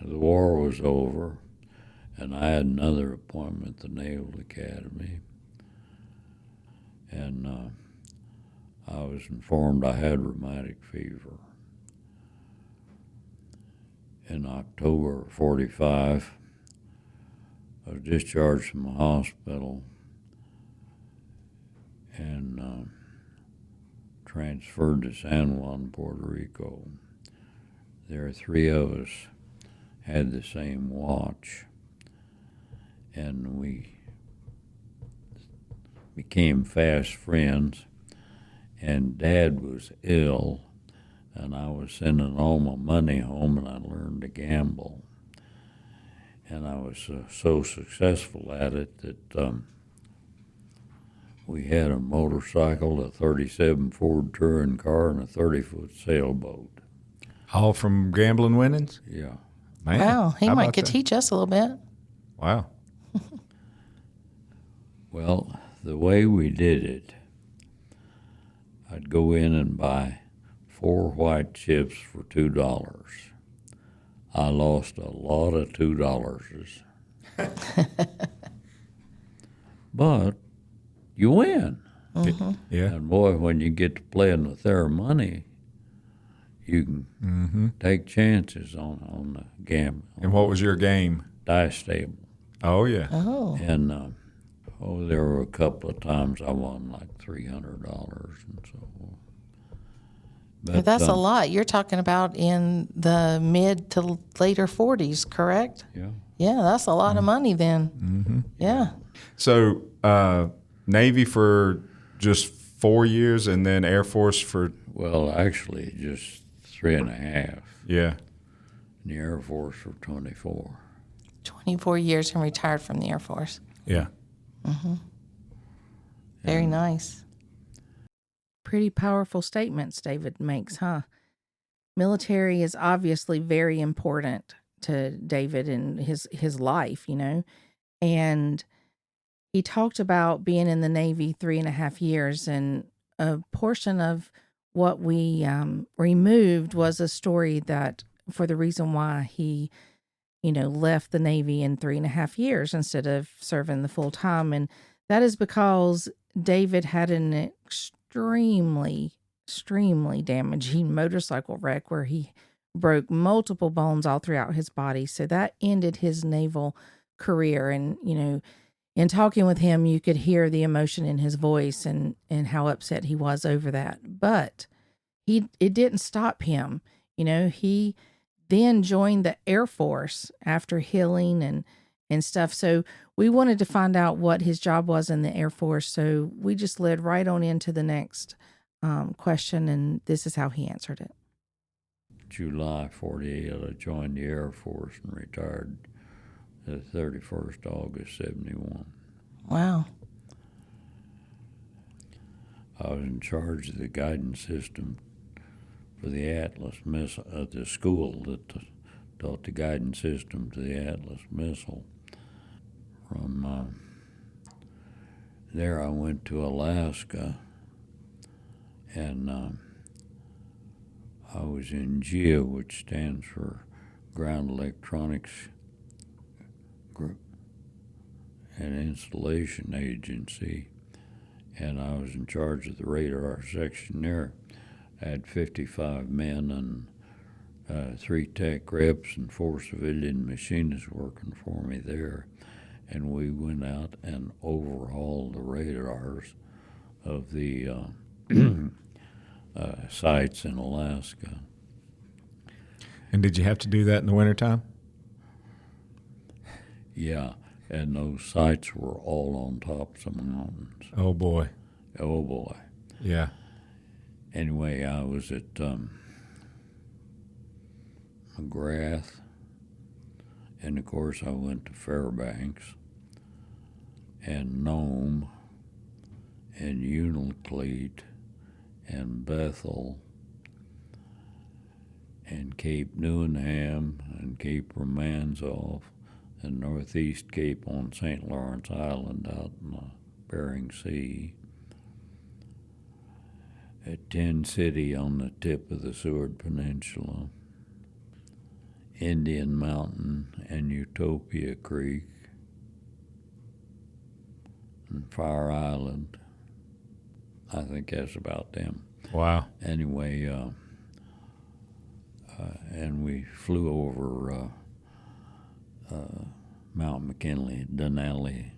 war was over, and I had another appointment at the Naval Academy. And I was informed I had rheumatic fever. In October 45, I was discharged from the hospital and transferred to San Juan, Puerto Rico. There are 3 of us had the same watch, and we became fast friends, and Dad was ill, and I was sending all my money home, and I learned to gamble. And I was so successful at it that we had a motorcycle, a 37 Ford touring car, and a 30-foot sailboat. All from gambling winnings? Yeah. Man, Wow, he how might about could that? teach us a little bit. Wow. Well, the way we did it, I'd go in and buy 4 white chips for $2. I lost a lot of $2. But you win. Yeah. And boy, when you get to playing with their money, you can take chances on the game. And what was your game? Dice table. Oh, yeah. Oh, And there were a couple of times I won like $300 and so forth. but that's a lot. You're talking about in the mid to later 40s, correct? Yeah. Yeah, that's a lot of money then. Mm-hmm. Yeah. So, Navy for just 4 years and then Air Force for, Well, actually, just 3.5. yeah. In the Air Force for 24. 24 years and retired from the Air Force. Yeah. Very nice. Pretty powerful statements David makes, huh? Military is obviously very important to David and his life, you know. And he talked about being in the Navy 3.5 years, and a portion of what we removed was a story that for the reason why he, you know, left the Navy in 3.5 years instead of serving the full time. And that is because David had an extremely damaging motorcycle wreck where he broke multiple bones all throughout his body. So that ended his naval career. And, you know, in talking with him, you could hear the emotion in his voice and how upset he was over that. But it didn't stop him. You know, he then joined the Air Force after healing and stuff. So we wanted to find out what his job was in the Air Force. So we just led right on into the next question, and this is how he answered it. July 48, I joined the Air Force and retired the 31st August 71. Wow. I was in charge of the guidance system for the Atlas missile at the school that taught the guidance system to the Atlas missile. From there, I went to Alaska, and I was in GEO, which stands for Ground Electronics Group and Installation Agency, and I was in charge of the radar section there. I had 55 men and 3 tech reps and 4 civilian machinists working for me there, and we went out and overhauled the radars of the sites in Alaska. And did you have to do that in the wintertime? Yeah, and those sites were all on tops of mountains. Oh, boy. Oh, boy. Yeah. Anyway, I was at McGrath, and of course I went to Fairbanks and Nome and Unalakleet and Bethel and Cape Newenham and Cape Romanzoff and Northeast Cape on St. Lawrence Island out in the Bering Sea, at Tin City on the tip of the Seward Peninsula, Indian Mountain and Utopia Creek, and Fire Island. I think that's about them. Wow. Anyway, and we flew over Mount McKinley, Denali,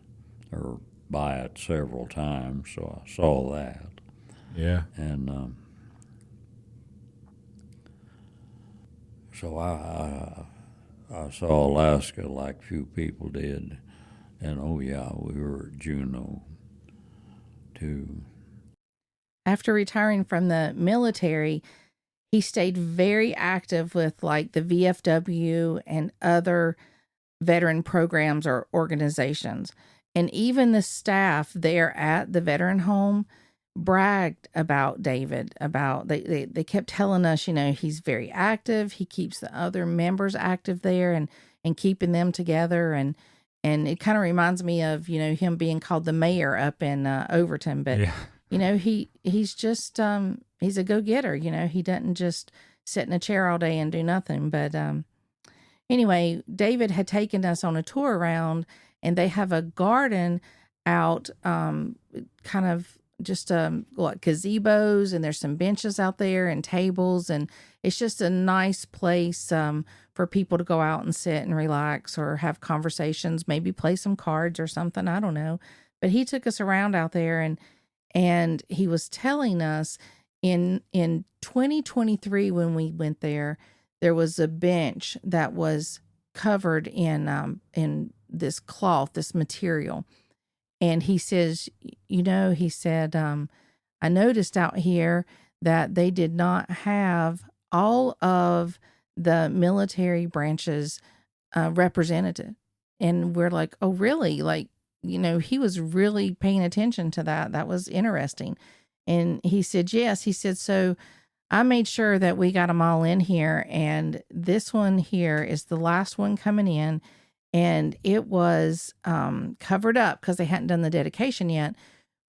or by it several times, so I saw that. Yeah. And so I saw Alaska like few people did. And oh yeah, we were at Juneau too. After retiring from the military, he stayed very active with like the VFW and other veteran programs or organizations. And even the staff there at the veteran home bragged about David, about they kept telling us, he's very active. He keeps the other members active there and keeping them together. And it kind of reminds me of, him being called the mayor up in Overton. But, he's just, he's a go-getter. He doesn't just sit in a chair all day and do nothing. But anyway, David had taken us on a tour around, and they have a garden out, kind of just gazebos, and there's some benches out there and tables, and it's just a nice place for people to go out and sit and relax or have conversations, maybe play some cards or something. I don't know. But he took us around out there, and he was telling us in 2023 when we went there was a bench that was covered in this cloth, this material. And he says, he said, I noticed out here that they did not have all of the military branches represented. And we're like, oh, really? Like, he was really paying attention to that. That was interesting. And he said, yes. He said, so I made sure that we got them all in here. And this one here is the last one coming in. And it was covered up because they hadn't done the dedication yet.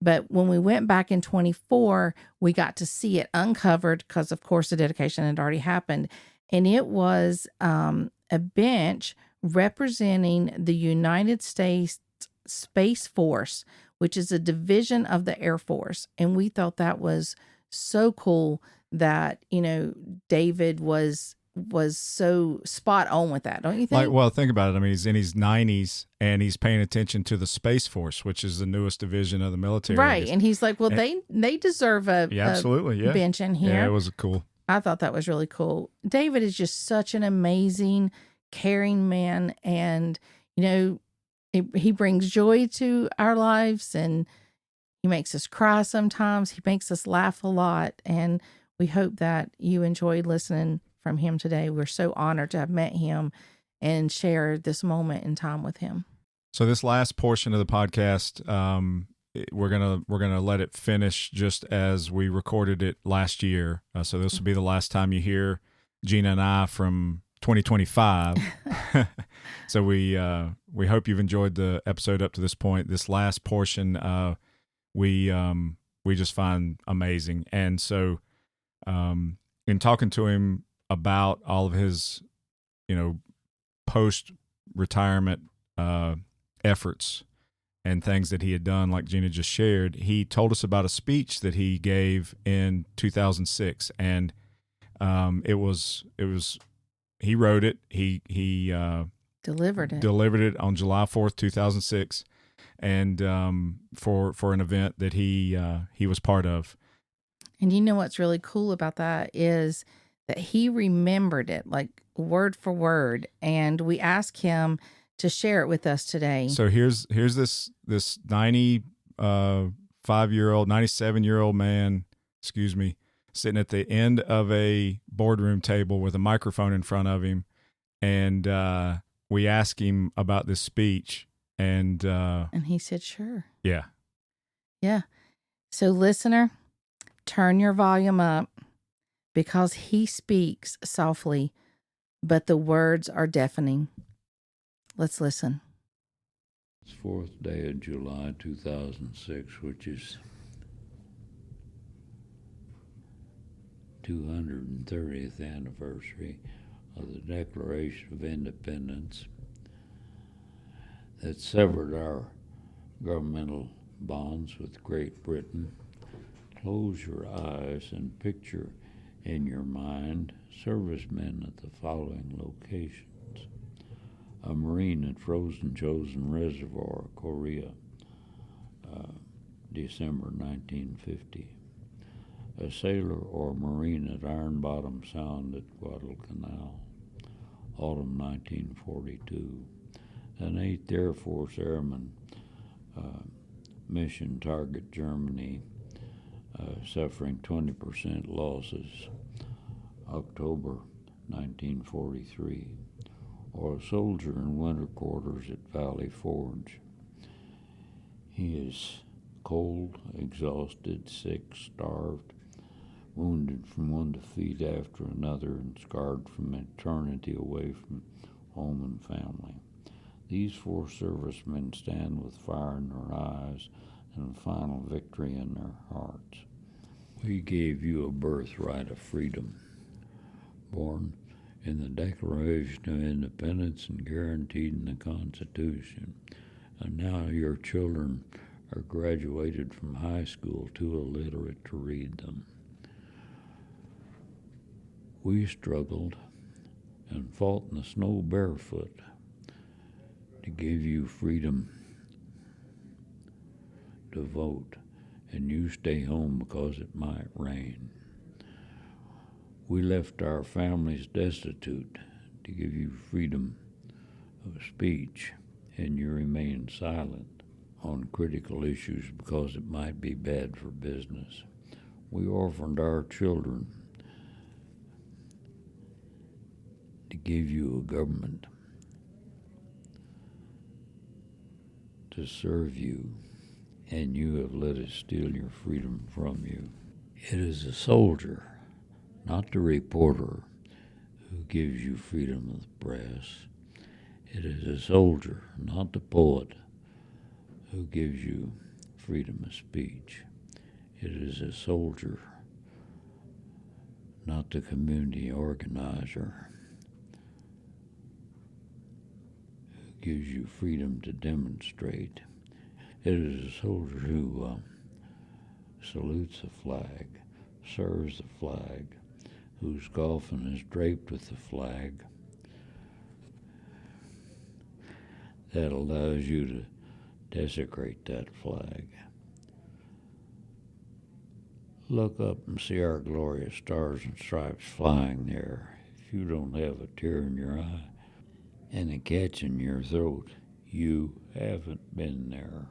But when we went back in 24, we got to see it uncovered because, of course, the dedication had already happened. And it was a bench representing the United States Space Force, which is a division of the Air Force. And we thought that was so cool that, David was so spot on with that, don't you think? Think about it. I mean, he's in his 90s and he's paying attention to the Space Force, which is the newest division of the military. Right. And he's like, well, they deserve a bench in here. Yeah, it was cool. I thought that was really cool. David is just such an amazing, caring man. And, he brings joy to our lives, and he makes us cry sometimes. He makes us laugh a lot. And we hope that you enjoyed listening from him today. We're so honored to have met him and share this moment in time with him. So this last portion of the podcast, we're gonna let it finish just as we recorded it last year. So this will be the last time you hear Gina and I from 2025. So we hope you've enjoyed the episode up to this point. This last portion, we just find amazing, and so in talking to him about all of his, post-retirement efforts and things that he had done, like Gina just shared, he told us about a speech that he gave in 2006, and it was he wrote it. He delivered it on July 4th, 2006, and for an event that he was part of. And you know what's really cool about that is that he remembered it like word for word, and we asked him to share it with us today. So here's this 97-year-old man, sitting at the end of a boardroom table with a microphone in front of him, and we asked him about this speech, and he said, "Sure." Yeah. So, listener, turn your volume up, because he speaks softly, but the words are deafening. Let's listen. It's 4th day of July 2006, which is 230th anniversary of the Declaration of Independence that severed our governmental bonds with Great Britain. Close your eyes and picture in your mind servicemen at the following locations: a Marine at Frozen Chosen Reservoir, Korea, December 1950. A sailor or Marine at Iron Bottom Sound at Guadalcanal, autumn 1942. An 8th Air Force Airman, mission target Germany, suffering 20% losses, October 1943, or a soldier in winter quarters at Valley Forge. He is cold, exhausted, sick, starved, wounded from one defeat after another, and scarred from eternity away from home and family. These 4 servicemen stand with fire in their eyes and final victory in their hearts. We gave you a birthright of freedom, born in the Declaration of Independence and guaranteed in the Constitution. And now your children are graduated from high school too illiterate to read them. We struggled and fought in the snow barefoot to give you freedom to vote, and you stay home because it might rain. We left our families destitute to give you freedom of speech, and you remain silent on critical issues because it might be bad for business. We orphaned our children to give you a government to serve you, and you have let us steal your freedom from you. It is the soldier, not the reporter, who gives you freedom of the press. It is the soldier, not the poet, who gives you freedom of speech. It is a soldier, not the community organizer, who gives you freedom to demonstrate. It is a soldier who salutes the flag, serves the flag, whose coffin is draped with the flag, that allows you to desecrate that flag. Look up and see our glorious stars and stripes flying there. If you don't have a tear in your eye and a catch in your throat, you haven't been there.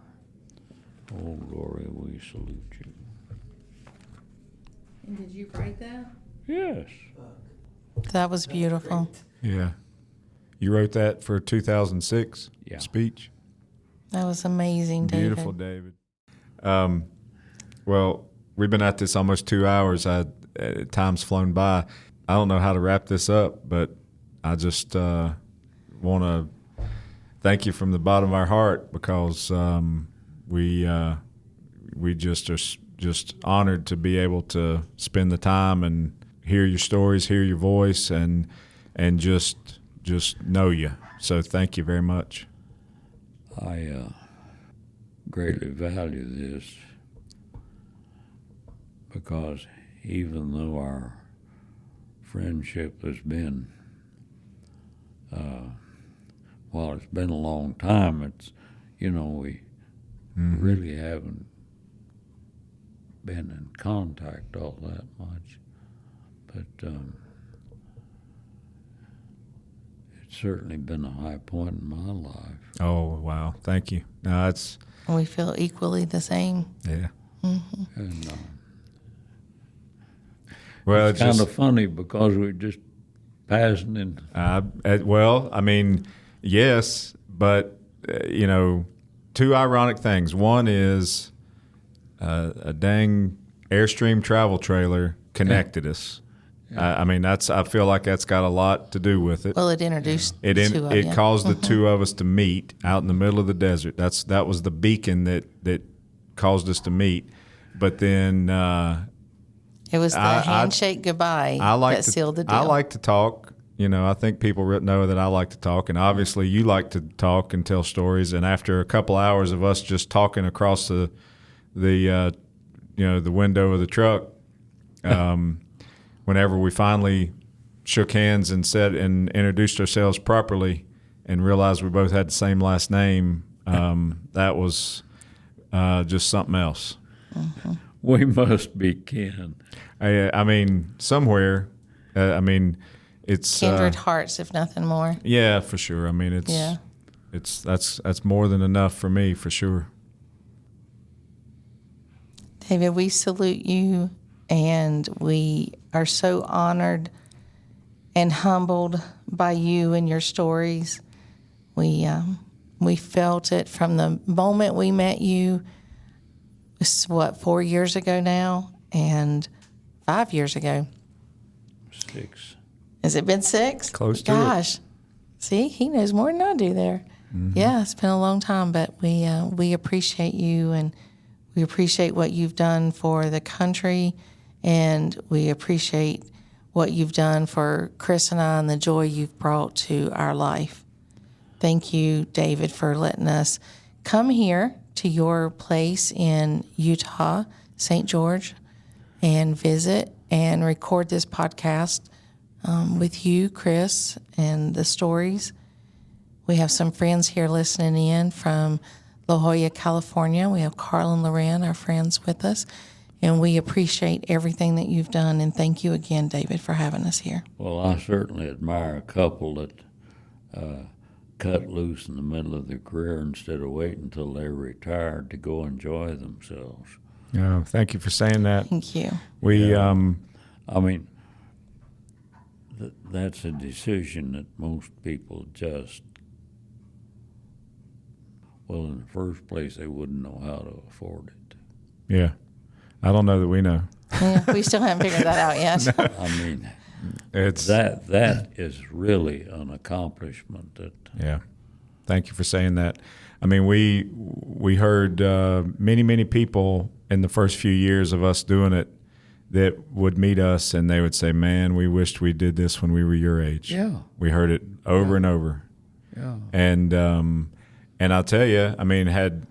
Oh, glory, we salute you. And did you write that? Yes. That was beautiful. Yeah. You wrote that for 2006 speech? That was amazing, David. Beautiful, David. Well, we've been at this almost 2 hours. Time's flown by. I don't know how to wrap this up, but I just want to thank you from the bottom of our heart, because we just are just honored to be able to spend the time and hear your stories, hear your voice, and just know you. So thank you very much. I greatly value this, because even though our friendship has been, well, it's been a long time, it's, we really haven't been in contact all that much, but it's certainly been a high point in my life. Oh, wow. Thank you. No, We feel equally the same. Yeah. Mm-hmm. And well, it's kind of funny because we're just passing in. Well, I mean, yes, but, two ironic things. One is a dang Airstream travel trailer connected us. Yeah. I mean, I feel like that's got a lot to do with it. Well, it introduced it caused the two of us to meet out in the middle of the desert. That was the beacon that caused us to meet. But then it was the handshake goodbye that sealed the deal. I like to talk. I think people know that I like to talk, and obviously you like to talk and tell stories. And after a couple hours of us just talking across the window of the truck, whenever we finally shook hands and said and introduced ourselves properly and realized we both had the same last name, that was just something else. Mm-hmm. We must be kin. I mean, somewhere. It's kindred hearts, if nothing more. Yeah, for sure. I mean, that's more than enough for me, for sure. David, we salute you, and we are so honored and humbled by you and your stories. We felt it from the moment we met you. It's 4 years ago now, and 5 years ago. 6. Has it been 6? Close to it. Gosh. See, he knows more than I do there. Mm-hmm. Yeah, it's been a long time, but we appreciate you, and we appreciate what you've done for the country, and we appreciate what you've done for Chris and I and the joy you've brought to our life. Thank you, David, for letting us come here to your place in Utah, St. George, and visit and record this podcast with you, Chris, and the stories. We have some friends here listening in from La Jolla, California. We have Carl and Loren, our friends, with us. And we appreciate everything that you've done. And thank you again, David, for having us here. Well, I certainly admire a couple that cut loose in the middle of their career instead of waiting until they're retired to go enjoy themselves. Yeah, thank you for saying that. Thank you. I mean, that's a decision that most people just, well, in the first place, they wouldn't know how to afford it. Yeah. I don't know that we know. Yeah, we still haven't figured that out yet. No. I mean, it's that is really an accomplishment. Yeah. Thank you for saying that. I mean, we heard many people in the first few years of us doing it that would meet us and they would say, "Man, we wished we did this when we were your age." Yeah. We heard it over and over. Yeah. And I'll tell you, I mean, had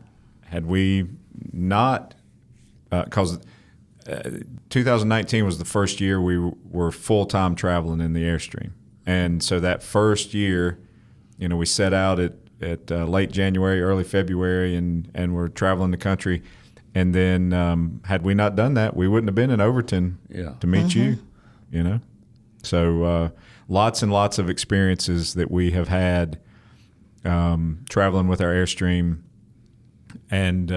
we not, because 2019 was the first year we were full-time traveling in the Airstream. And so that first year, we set out at late January, early February, and we're traveling the country. And then had we not done that, we wouldn't have been in Overton to meet you, So lots and lots of experiences that we have had traveling with our Airstream. And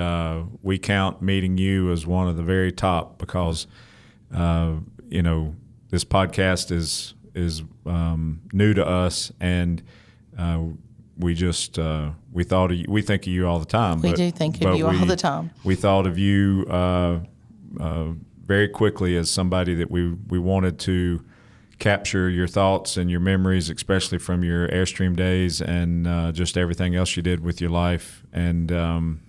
we count meeting you as one of the very top because, this podcast is new to us, and we just we thought of you, we think of you all the time. We do think of you all the time. We thought of you very quickly as somebody that we wanted to capture your thoughts and your memories, especially from your Airstream days and just everything else you did with your life. And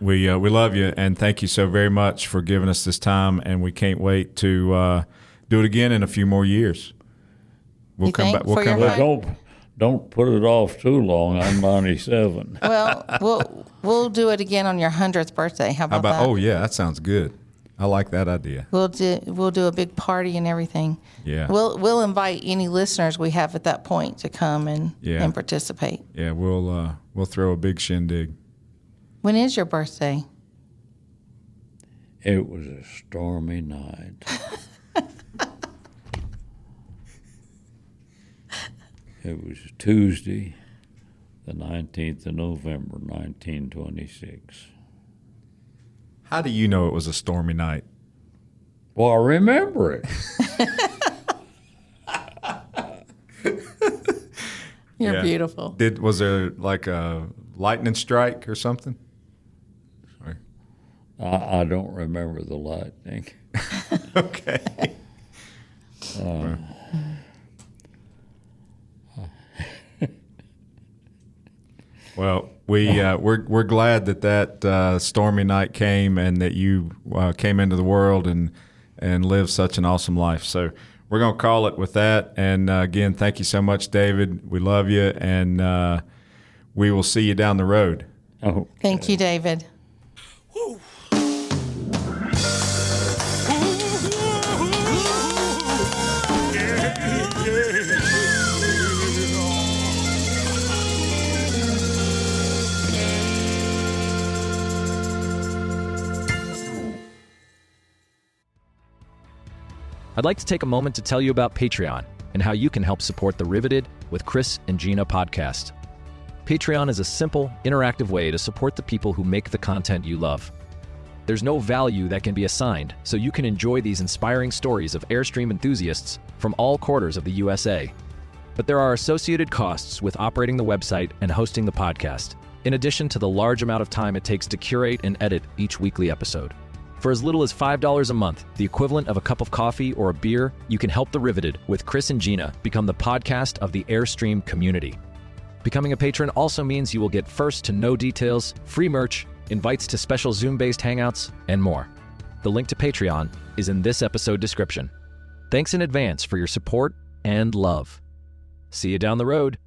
we love you, and thank you so very much for giving us this time, and we can't wait to do it again in a few more years. We'll come back. We'll come back. Don't put it off too long. I'm 97. Well, we'll do it again on your 100th birthday. How about that? Oh yeah, that sounds good. I like that idea. We'll do a big party and everything. Yeah. We'll invite any listeners we have at that point to come and participate. Yeah, we'll throw a big shindig. When is your birthday? It was a stormy night. It was Tuesday, the 19th of November, 1926. How do you know it was a stormy night? Well, I remember it. You're beautiful. Was there like a lightning strike or something? Sorry. I don't remember the lightning. Okay. Well, we're glad that stormy night came and that you came into the world and lived such an awesome life. So we're going to call it with that. And again, thank you so much, David. We love you, and we will see you down the road. Oh, thank you, David. Woo. I'd like to take a moment to tell you about Patreon and how you can help support the Riveted with Chris and Gina podcast. Patreon is a simple, interactive way to support the people who make the content you love. There's no value that can be assigned, so you can enjoy these inspiring stories of Airstream enthusiasts from all quarters of the USA. But there are associated costs with operating the website and hosting the podcast, in addition to the large amount of time it takes to curate and edit each weekly episode. For as little as $5 a month, the equivalent of a cup of coffee or a beer, you can help The Riveted with Chris and Gina become the podcast of the Airstream community. Becoming a patron also means you will get first-to-know details, free merch, invites to special Zoom-based hangouts, and more. The link to Patreon is in this episode description. Thanks in advance for your support and love. See you down the road.